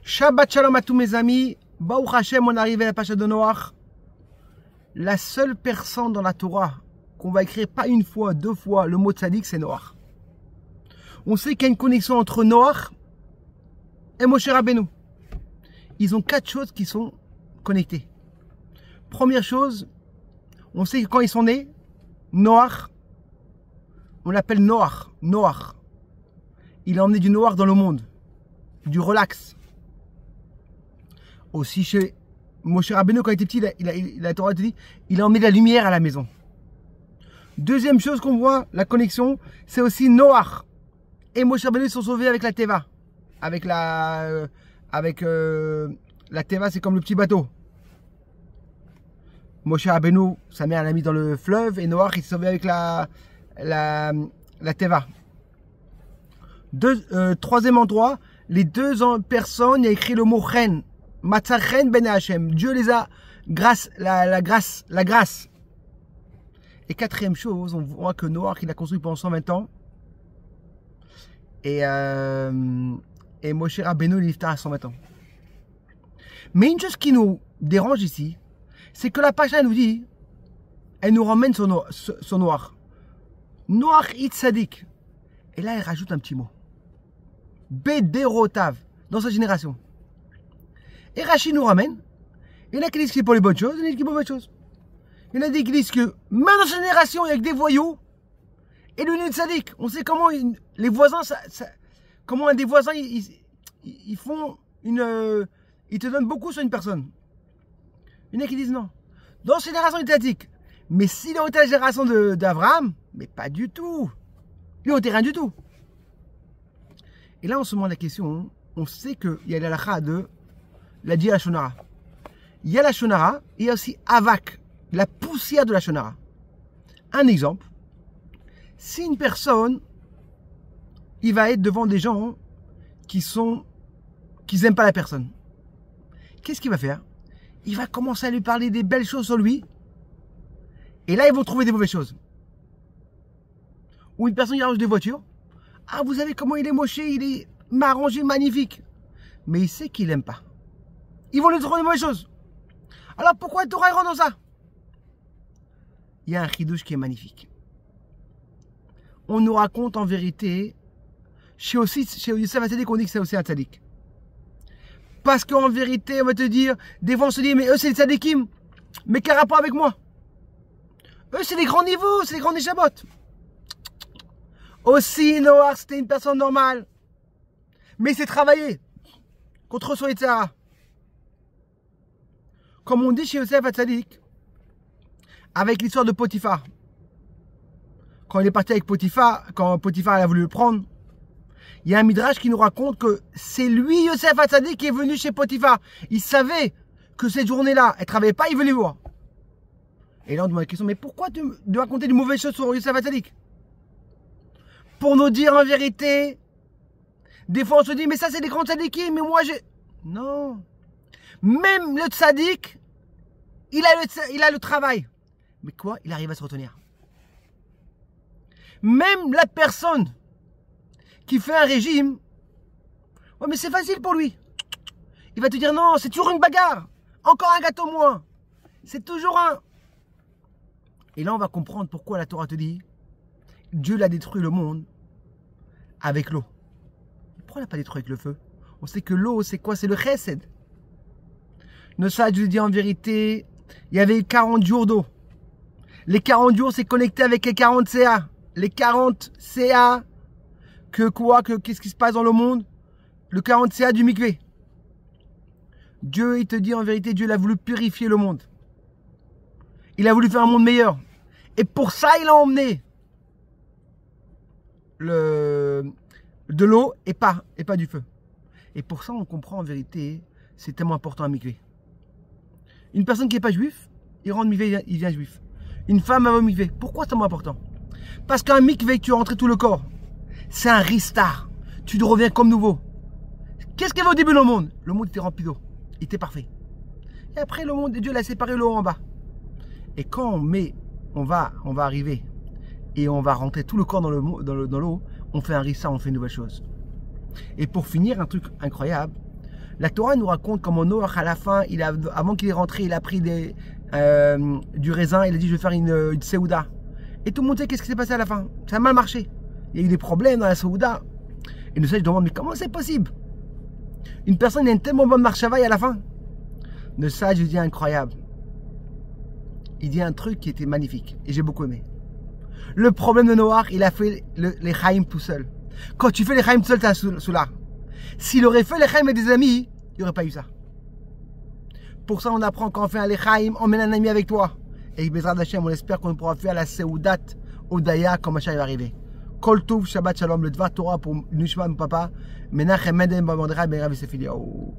Shabbat Shalom à tous mes amis. Baruch Hashem, on arrive à la page de Noach. La seule personne dans la Torah qu'on va écrire pas une fois, deux fois le mot tzaddik, c'est Noach. On sait qu'il y a une connexion entre Noach et Moshe Rabbeinu. Ils ont 4 choses qui sont connectées. Première chose, on sait que quand ils sont nés, Noach, on l'appelle Noach. Noach. Il a emmené du Noach dans le monde, du relax. Aussi chez Moshe Rabbeinu, quand il était petit, la Torah te dit, il a emmené de la lumière à la maison. Deuxième chose qu'on voit, la connexion, c'est aussi Noach et Moshe Rabbeinu sont sauvés avec la Teva. Avec la Teva, c'est comme le petit bateau. Moshe Rabbeinu, sa mère l'a mis dans le fleuve et Noach il s'est sauvé avec la Teva. Troisième endroit, les deux personnes, il y a écrit le mot chen. Matzachen ben Hashem. Dieu les a la grâce. Et quatrième chose, on voit que Noach il a construit pendant 120 ans. Et Moshe Rabbeinu il iftar à 120 ans. Mais une chose qui nous dérange ici, c'est que la Pacha nous dit, elle nous ramène sur Noach. Noach it tzaddik. Et là, elle rajoute un petit mot. Bederotav, dans sa génération. Et Rachid nous ramène. Il y en a qui disent que c'est pour les bonnes choses, il y en a qui disent que c'est pour les mauvaises choses. Il y en a qui disent que même dans sa génération, il y a que des voyous. Et lui, il est tzaddik. On sait comment les voisins, comment des voisins, ils font une. Ils te donnent beaucoup sur une personne. Il y en a qui disent non. Dans sa génération, il est tzaddik. Mais s'il aurait été la génération d'Abraham, mais pas du tout. Lui, on n'était rien du tout. Et là, on se demande la question. On sait qu'il y a la halakha de la dit la shonara. Il y a la shonara et il y a aussi avak, la poussière de la shonara. Un exemple. Si une personne, il va être devant des gens qui n'aiment pas la personne. Qu'est-ce qu'il va faire? Il va commencer à lui parler des belles choses sur lui. Et là, ils vont trouver des mauvaises choses. Ou une personne qui arrange des voitures. Ah, vous savez comment il est moché, il est arrangé, magnifique. Mais il sait qu'il n'aime pas. Ils vont lui trouver des mauvaises choses. Alors pourquoi la Torah rentre dans ça? Il y a un chidouche qui est magnifique. On nous raconte en vérité, chez Youssef HaTzadik, on dit que c'est aussi un tzaddik. Parce qu'en vérité, on va te dire, des fois on se dit, mais eux c'est les tzaddikim. Mais quel rapport avec moi? Eux c'est des grands niveaux, c'est des grands Neshamot. Aussi, Noach, c'était une personne normale. Mais il s'est travaillé contre son Yetzirah. Comme on dit chez Youssef HaTzadik, avec l'histoire de Potiphar. Quand il est parti avec Potiphar, quand Potiphar a voulu le prendre, il y a un midrash qui nous raconte que c'est lui, Youssef HaTzadik, qui est venu chez Potiphar. Il savait que cette journée-là, elle ne travaillait pas, il venait voir. Et là, on demande la question, mais pourquoi tu dois raconter de mauvaises choses sur Youssef HaTzadik? Pour nous dire en vérité, des fois on se dit, mais ça c'est des grands tzadikim, mais moi j'ai... Non. Même le tzaddik, il a le travail. Mais quoi? Il arrive à se retenir. Même la personne qui fait un régime, ouais, mais c'est facile pour lui. Il va te dire, non, c'est toujours une bagarre. Encore un gâteau moins. C'est toujours un... Et là on va comprendre pourquoi la Torah te dit, Dieu l'a détruit le monde avec l'eau. Pourquoi il n'a pas détruit avec le feu? On sait que l'eau, c'est quoi? C'est le chesed. Ne ça, je dis en vérité, il y avait 40 jours d'eau. Les 40 jours, c'est connecté avec les 40 CA. Les 40 CA, qu'est-ce qui se passe dans le monde? Le 40 CA du mikvé. Dieu, il te dit en vérité, Dieu a voulu purifier le monde. Il a voulu faire un monde meilleur. Et pour ça, il a emmené de l'eau et pas du feu. Et pour ça, on comprend en vérité, c'est tellement important un mikvé. Une personne qui n'est pas juif, il rentre mikvé, il devient juif. Une femme va au mikvé. Pourquoi c'est tellement important? Parce qu'un mikvé, tu as rentré tout le corps. C'est un restart. Tu reviens comme nouveau. Qu'est-ce qu'il y avait au début dans le monde? Le monde était rempli d'eau. Il était parfait. Et après, le monde de Dieu l'a séparé l'eau en bas. Et quand on va arriver et on va rentrer tout le corps dans l'eau, on fait un restart, on fait une nouvelle chose. Et pour finir, un truc incroyable, La Torah nous raconte comment Noach, à la fin, avant qu'il est rentré, il a pris du raisin, il a dit je vais faire une Seouda. Et tout le monde sait qu'est-ce qui s'est passé à la fin. Ça a mal marché. Il y a eu des problèmes dans la Seouda. Et le sage demande, mais comment c'est possible? Une personne a une tellement bonne marche à la fin. Le sage dit incroyable. Il dit un truc qui était magnifique. Et j'ai beaucoup aimé. Le problème de Noach, il a fait les Chaim tout seul. Quand tu fais les Chaim tout seul, tu as sous là. S'il aurait fait les Chaim avec des amis, il n'y aurait pas eu ça. Pour ça, on apprend quand on fait un Lechaim, on mène un ami avec toi. Et Bezrat Hashem, on espère qu'on pourra faire la Seudat Odaya quand Mashiach va arriver. Kol Tov, Shabbat Shalom, le Dvar Torah pour Nishma, mon papa. Menachem Mendem, Bamandra, Ben Rav Sefiliaou.